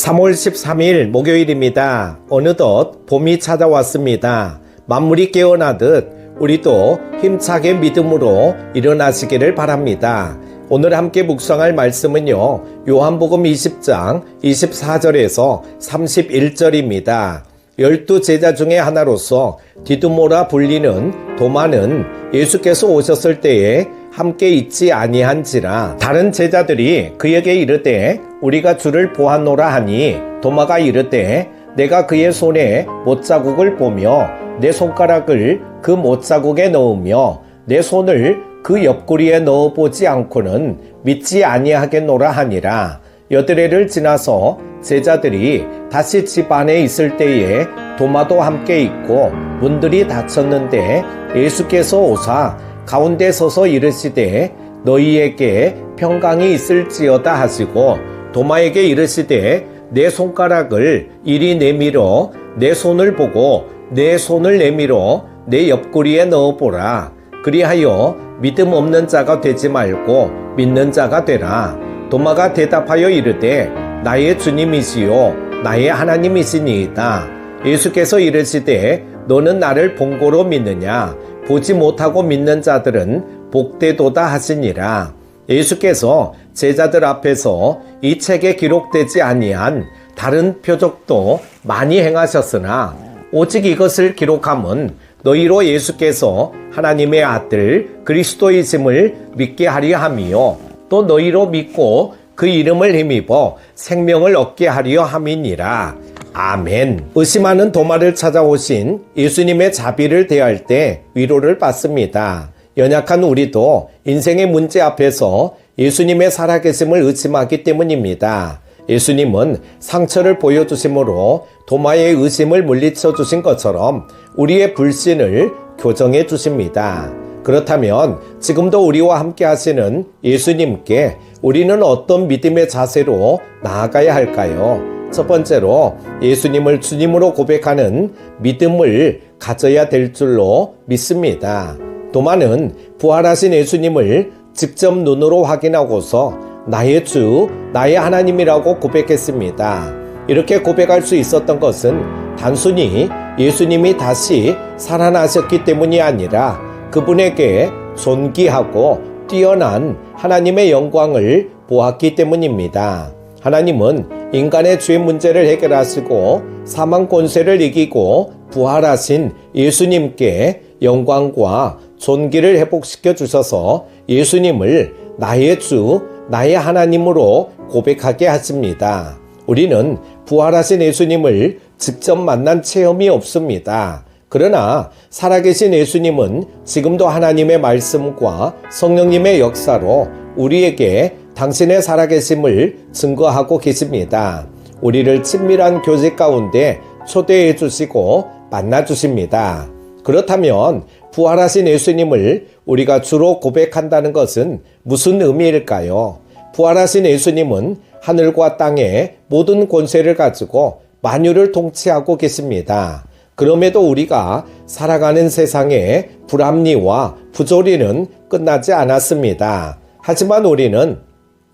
3월 13일 목요일입니다. 어느덧 봄이 찾아왔습니다. 만물이 깨어나듯 우리도 힘차게 믿음으로 일어나시기를 바랍니다. 오늘 함께 묵상할 말씀은요, 요한복음 20장 24절에서 31절입니다. 12제자 중에 하나로서 디두모라 불리는 도마는 예수께서 오셨을 때에 함께 있지 아니한지라. 다른 제자들이 그에게 이르되 우리가 주를 보았노라 하니 도마가 이르되 내가 그의 손에 못자국을 보며 내 손가락을 그 못자국에 넣으며 내 손을 그 옆구리에 넣어보지 않고는 믿지 아니하겠노라 하니라. 여드레를 지나서 제자들이 다시 집 안에 있을 때에 도마도 함께 있고 문들이 닫혔는데 예수께서 오사 가운데 서서 이르시되 너희에게 평강이 있을지어다 하시고 도마에게 이르시되 내 손가락을 이리 내밀어 내 손을 보고 내 손을 내밀어 내 옆구리에 넣어보라. 그리하여 믿음 없는 자가 되지 말고 믿는 자가 되라. 도마가 대답하여 이르되 나의 주님이시요 나의 하나님이시니이다. 예수께서 이르시되 너는 나를 본고로 믿느냐? 보지 못하고 믿는 자들은 복되도다 하시니라. 예수께서 제자들 앞에서 이 책에 기록되지 아니한 다른 표적도 많이 행하셨으나 오직 이것을 기록함은 너희로 예수께서 하나님의 아들 그리스도이심을 믿게 하려 함이요 또 너희로 믿고 그 이름을 힘입어 생명을 얻게 하려 함이니라. 아멘. 의심하는 도마를 찾아오신 예수님의 자비를 대할 때 위로를 받습니다. 연약한 우리도 인생의 문제 앞에서 예수님의 살아계심을 의심하기 때문입니다. 예수님은 상처를 보여주심으로 도마의 의심을 물리쳐 주신 것처럼 우리의 불신을 교정해 주십니다. 그렇다면 지금도 우리와 함께 하시는 예수님께 우리는 어떤 믿음의 자세로 나아가야 할까요? 첫 번째로 예수님을 주님으로 고백하는 믿음을 가져야 될 줄로 믿습니다. 도마는 부활하신 예수님을 직접 눈으로 확인하고서 나의 주, 나의 하나님이라고 고백했습니다. 이렇게 고백할 수 있었던 것은 단순히 예수님이 다시 살아나셨기 때문이 아니라 그분에게 존귀하고 뛰어난 하나님의 영광을 보았기 때문입니다. 하나님은 인간의 죄 문제를 해결하시고 사망 권세를 이기고 부활하신 예수님께 영광과 존귀를 회복시켜 주셔서 예수님을 나의 주, 나의 하나님으로 고백하게 하십니다. 우리는 부활하신 예수님을 직접 만난 체험이 없습니다. 그러나 살아계신 예수님은 지금도 하나님의 말씀과 성령님의 역사로 우리에게 당신의 살아계심을 증거하고 계십니다. 우리를 친밀한 교제 가운데 초대해 주시고 만나 주십니다. 그렇다면 부활하신 예수님을 우리가 주로 고백한다는 것은 무슨 의미일까요? 부활하신 예수님은 하늘과 땅의 모든 권세를 가지고 만유를 통치하고 계십니다. 그럼에도 우리가 살아가는 세상의 불합리와 부조리는 끝나지 않았습니다. 하지만 우리는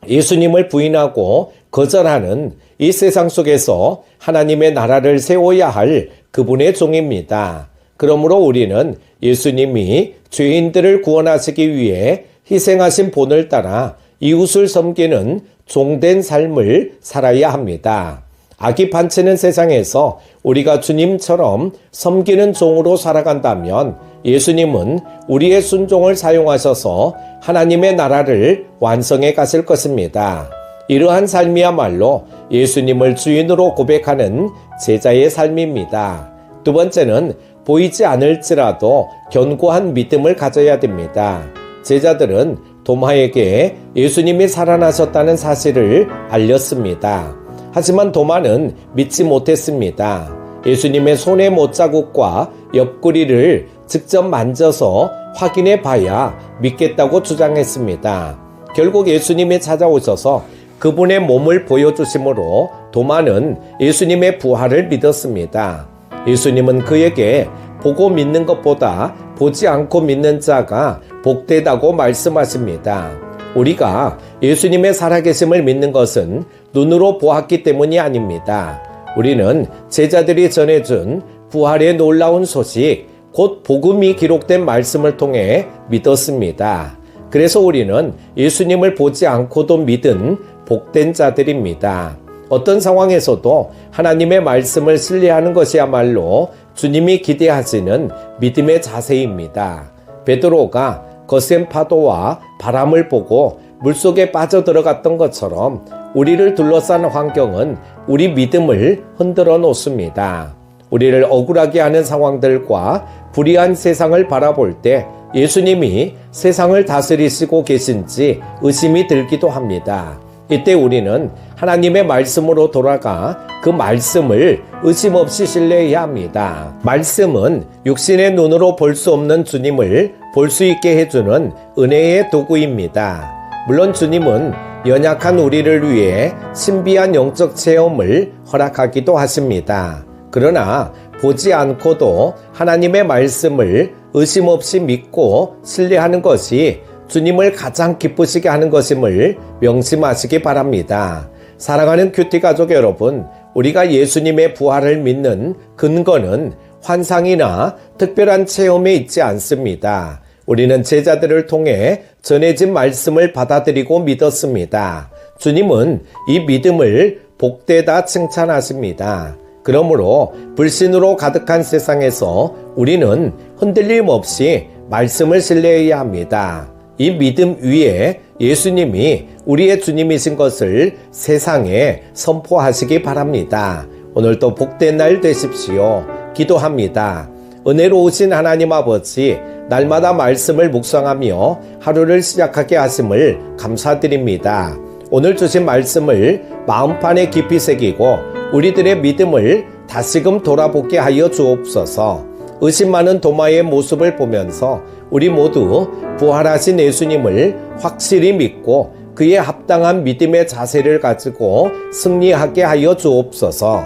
예수님을 부인하고 거절하는 이 세상 속에서 하나님의 나라를 세워야 할 그분의 종입니다. 그러므로 우리는 예수님이 죄인들을 구원하시기 위해 희생하신 본을 따라 이웃을 섬기는 종된 삶을 살아야 합니다. 악이 판치는 세상에서 우리가 주님처럼 섬기는 종으로 살아간다면 예수님은 우리의 순종을 사용하셔서 하나님의 나라를 완성해 가실 것입니다. 이러한 삶이야말로 예수님을 주인으로 고백하는 제자의 삶입니다. 두 번째는 보이지 않을지라도 견고한 믿음을 가져야 됩니다. 제자들은 도마에게 예수님이 살아나셨다는 사실을 알렸습니다. 하지만 도마는 믿지 못했습니다. 예수님의 손의 못자국과 옆구리를 직접 만져서 확인해 봐야 믿겠다고 주장했습니다. 결국 예수님이 찾아오셔서 그분의 몸을 보여주심으로 도마는 예수님의 부활을 믿었습니다. 예수님은 그에게 보고 믿는 것보다 보지 않고 믿는 자가 복되다고 말씀하십니다. 우리가 예수님의 살아계심을 믿는 것은 눈으로 보았기 때문이 아닙니다. 우리는 제자들이 전해준 부활의 놀라운 소식, 곧 복음이 기록된 말씀을 통해 믿었습니다. 그래서 우리는 예수님을 보지 않고도 믿은 복된 자들입니다. 어떤 상황에서도 하나님의 말씀을 신뢰하는 것이야말로 주님이 기대하시는 믿음의 자세입니다. 베드로가 거센 파도와 바람을 보고 물속에 빠져들어갔던 것처럼 우리를 둘러싼 환경은 우리 믿음을 흔들어 놓습니다. 우리를 억울하게 하는 상황들과 불의한 세상을 바라볼 때 예수님이 세상을 다스리시고 계신지 의심이 들기도 합니다. 이때 우리는 하나님의 말씀으로 돌아가 그 말씀을 의심 없이 신뢰해야 합니다. 말씀은 육신의 눈으로 볼 수 없는 주님을 볼 수 있게 해주는 은혜의 도구입니다. 물론 주님은 연약한 우리를 위해 신비한 영적 체험을 허락하기도 하십니다. 그러나 보지 않고도 하나님의 말씀을 의심 없이 믿고 신뢰하는 것이 주님을 가장 기쁘시게 하는 것임을 명심하시기 바랍니다. 사랑하는 큐티 가족 여러분, 우리가 예수님의 부활을 믿는 근거는 환상이나 특별한 체험에 있지 않습니다. 우리는 제자들을 통해 전해진 말씀을 받아들이고 믿었습니다. 주님은 이 믿음을 복되다 칭찬하십니다. 그러므로 불신으로 가득한 세상에서 우리는 흔들림 없이 말씀을 신뢰해야 합니다. 이 믿음 위에 예수님이 우리의 주님이신 것을 세상에 선포하시기 바랍니다. 오늘도 복된 날 되십시오. 기도합니다. 은혜로우신 하나님 아버지, 날마다 말씀을 묵상하며 하루를 시작하게 하심을 감사드립니다. 오늘 주신 말씀을 마음판에 깊이 새기고 우리들의 믿음을 다시금 돌아보게 하여 주옵소서. 의심 많은 도마의 모습을 보면서 우리 모두 부활하신 예수님을 확실히 믿고 그에 합당한 믿음의 자세를 가지고 승리하게 하여 주옵소서.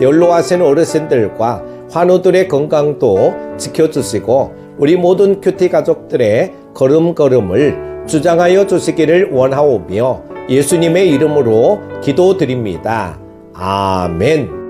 연로하신 어르신들과 환우들의 건강도 지켜주시고 우리 모든 큐티 가족들의 걸음걸음을 주장하여 주시기를 원하오며 예수님의 이름으로 기도드립니다. 아멘.